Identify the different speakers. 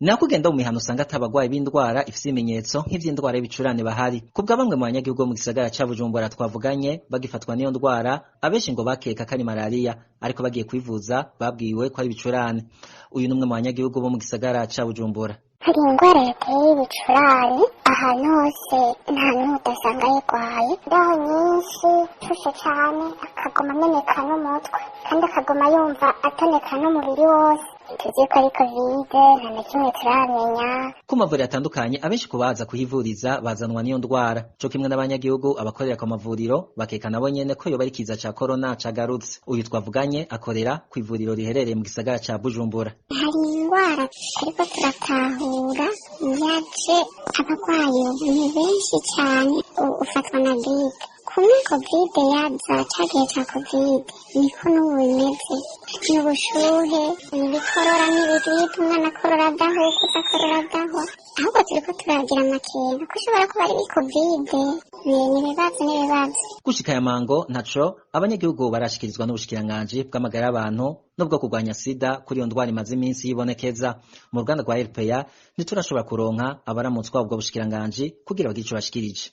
Speaker 1: nako ugenda mu mihana usanga atabagwayi b'indwara ifise ibimenyetso nk'ivy'indwara y'ibicurane bahari. Kubwa bamwe mu banyagihugu bo mu gisagara ca Bujumbura twavuganye bagifatwa n'iyo ndwara, abenshi ngo bakeka ko ari malaria, ariko bagiye kwivuza babwiwe ko ari ibicurane. Uyu numwe mu banyagihugu bo mu gisagara ca Bujumbura.
Speaker 2: Hari indwara yateye ibicurane ahantu hose, nta n'umwe udasanga yirwaye, imbeho nyinshi, ishushe cane, akaguma ameneka n'umutwe kandi akaguma yumva atoneka n'umubiri wose. Tuzi ko ari Covid, nta na kimwe turamenya.
Speaker 1: Ku mavuriro atandukanye abenshi kubaza kuhivuriza bazanwa n'iyo ndwara, co kimwe n'abanyagihugu abakorera ku mavuriro bakeka nabo nyene ko yoba ari ikiza ca corona cagarutse. Uyu twavuganye akorera kw'ivuriro riherereye mu gisagara ca Bujumbura.
Speaker 2: Hari indwara ariko turatahura yaje abagwayi ni benshi cane, ufatwa na grippe. Kumwe Covid yaza, cagihe ca Covid niko n'ubu bimeze, n'ubushuhe, ibikorora n'ibigrippe, umwana akorora adahuka, udakorora adahwa. Ahubwo turiko turagira amakenga ko ushobora kuba ari Covid. N'ibibazo.
Speaker 1: Gushika aya mango ntaco abanyagihugu barashikirizwa n'ubushikiranganji bw'amagara y'abantu nubwo kurwanya sida kuri iyo ndwara imaze iminsi yibonekeza. Mu ruganda rwa RPA ntiturashobora kuronka abaramutswa ubwo bushikiranganji kugira bagire ico bashikirije.